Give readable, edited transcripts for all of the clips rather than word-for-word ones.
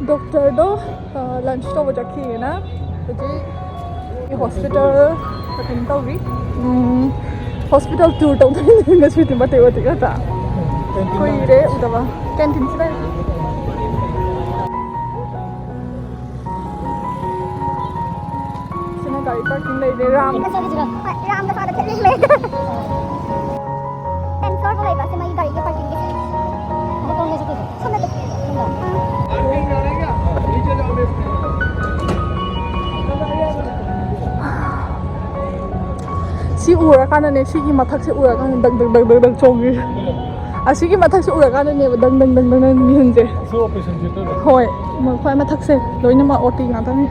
doctor do lunch to baca ki na, jadi hospital pakai tahu ni, hospital tour tahu tu ni nasi tu mati mati kata. Koi re udah bah, canteen sih. Sini kali parking lagi deh ram. Ram dah ada parking lagi. Dan floor boleh bah, sini kali parking lagi. Kamu kau nggak suka? Sampai tu. Si urakan ni, si mathak si urakan dag chongi. Asigi mathak si urakan ni dag ni hunje. So operation theater. Hoi, kau mathak se, loina ma oti ngata ni.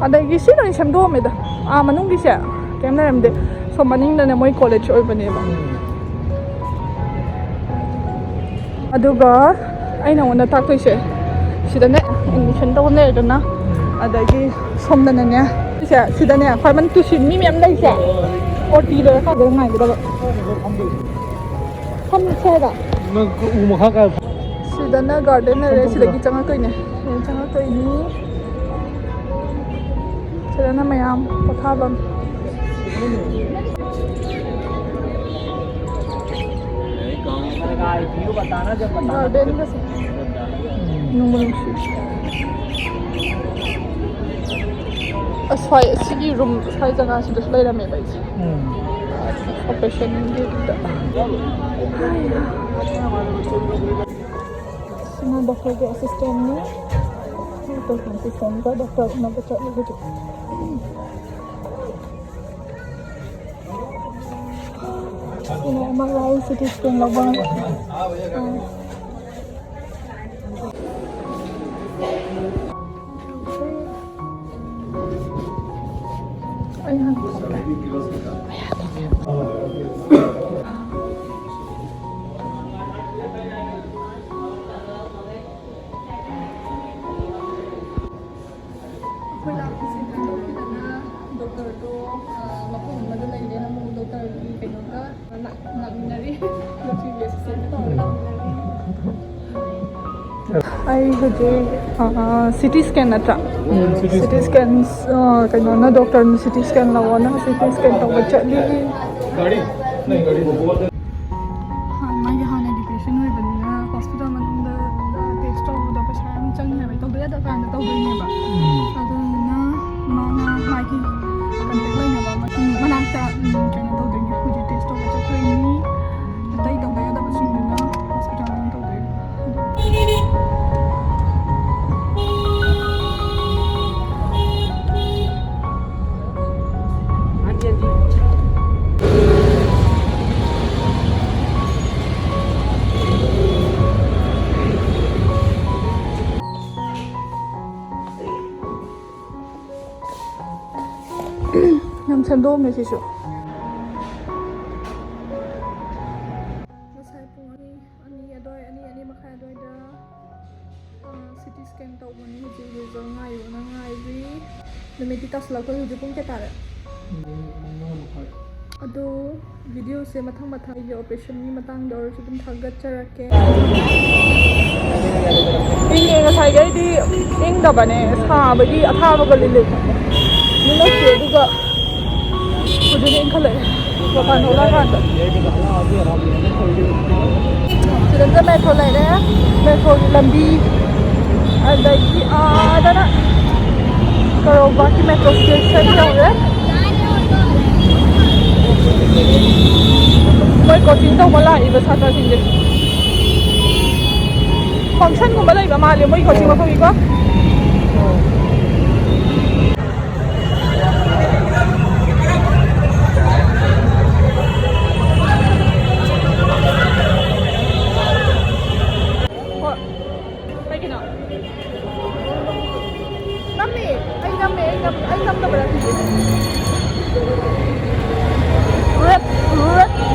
Ada gisi ni semdo me da. Manung gisi. Kamera mde. So maning na moi college oi bane ba. Aduga, ai na wana tak toise. Sida ne admission to ne da na. Adagi somna na nya. Sida ne koi man tu sin mi mem dai se. Oti le ka ga ngai da. Kham se da. Na u ma kha ka. Sida na garden re sida gi changa koi ne. Changa koi ni. Sida na mayam pathabam. Garden ka se. Numero asfai sigi room asfai jaga se dus lai rame bai operation ge da semua doktor ke asisten ni doktor asisten ka doktor na baca lagi tu ini MRI CT scan lawan ayan doktor tu mapun madala ini namu doktor di Penoka nak nari lebih biasa tu ai gaje CT scan ata CT scan kaino na doctor ni CT scan lawana CT scan to bacha li Gadi nahi gadi mai hana depression hoi banina hospital manunda test to da pasam chang hai to da da kan to doi ne ba aduna mana mai ki contact lai na ba manam ta kaino to doi ne ku test to bacha thoi ni dai to da da pasing na hospital man to doi Yang cendom ni sisu. Masai pun ani makai adoi da CT scan tau mani huji result ngai na ngai ri lemeti tas la ko huji pun ke tare. Ado video se mathang ye operation ni matang dor su tum thagat charake. Ini ngasai gai di ing da bane sa bagi atha ba galile. Nila ke duga Udah ni kalau papan olah kan, sudah metro lain ya, metro lambi, ada lagi ada nak kalau baki metro station yang ada, mai coaching tu malah ibu satu tinggi, function tu malah ibu malah mai coaching macam ibu. Anh năm đâu berarti red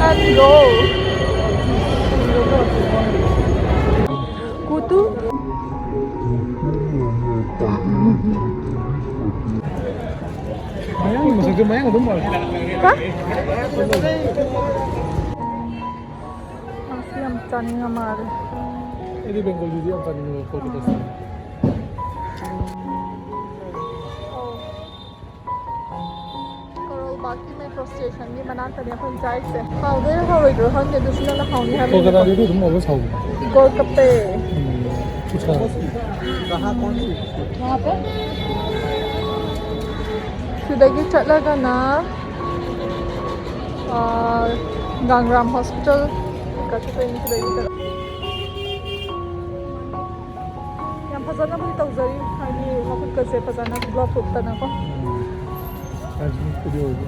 and gold kutu mayang đúng rồi hah? Masih yang cani ngamar ini Bengal juga yang kan Kolkata की metro station की मना करने अपन जाए से हाउडे हाउडे जो हम ने दूसरा ना हाउडी है तो कदा दे तुम वापस आओ गोलगप्पे अच्छा कहाँ कौन सी वहाँ पे सिद्धगी चलेगा ना Gangaram Hospital kasi pa yung sila dito. Yan, pasana mo ito, Zari. Hani, makot kasi pasana. Vlog punta na ko. आज भी पूरी होगी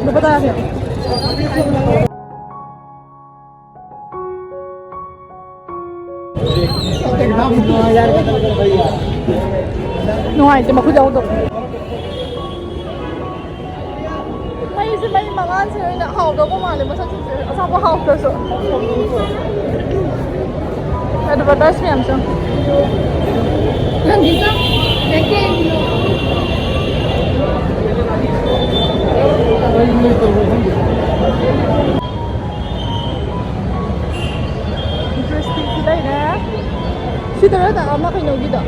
Ano ba tayo? Nuhay, di makudaw daw. May mga sila na hao daw kumali mo sa sila. Asama hao ka so. Advertise mo yan siya. Nandito? Nagkeng. Interesting sila yun eh. Sila rin ang ama kinugida.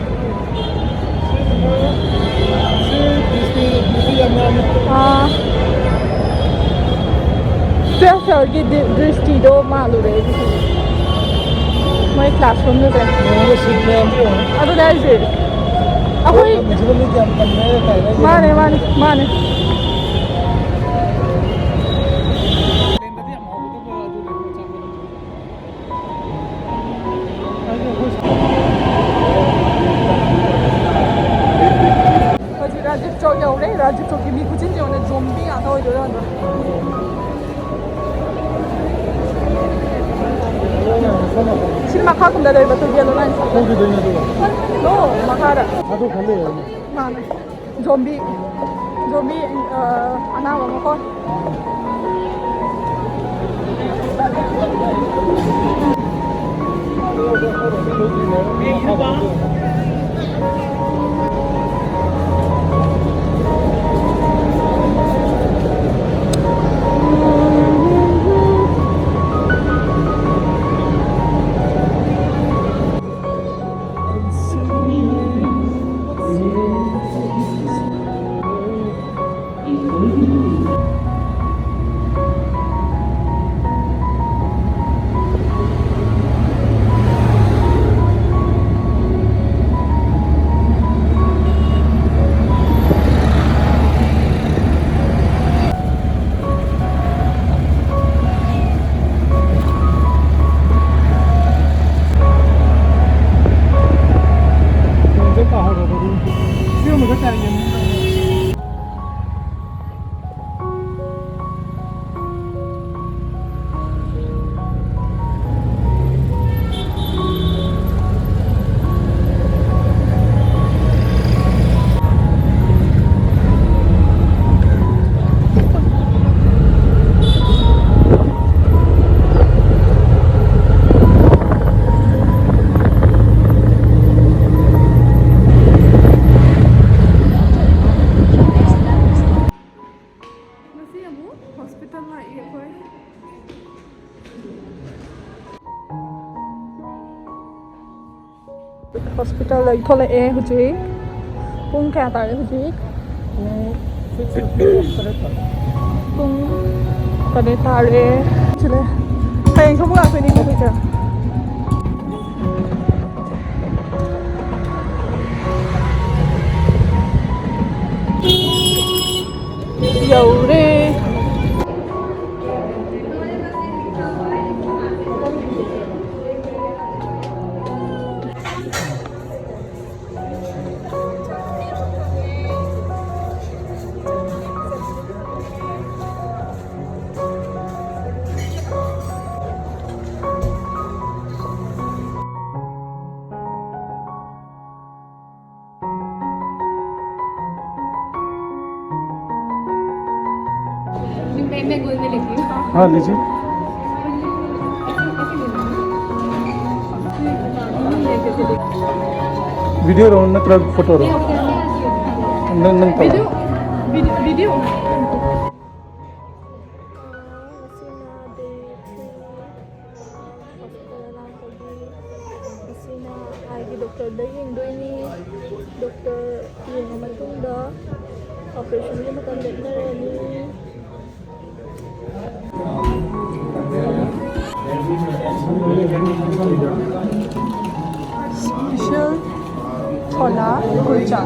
Pressure की दृष्टि दो मालूम है मैं classroom में थे वो seat में हम तो अब तो ऐसे अब कोई मुझे नहीं क्या करना है माने माने माने राजीव चौक या उन्हें राजीव चौक की भी कुछ नहीं उन्हें ज़ोंबी आता हो जो है ना सिर्फ मखा कुंडा दे बतो ये लोग ना कोई देने दो नो मखारा आधो खाली है माने ज़ोंबी ज़ोंबी अना वो मखा hospital lấy thôi lại e hụt gì cũng kẹt tại hụt gì cũng cái này ta để chứ này thầy không có cái gì cũng bị kẹt dầu đi मैं गोल में लेती हूँ हाँ लीजिए वीडियो रो नत्रग photo रो नंग नंग Video. Video. Dokter yengdoini dokter yenga matungda operation ni matam lepnarani special chola kulcha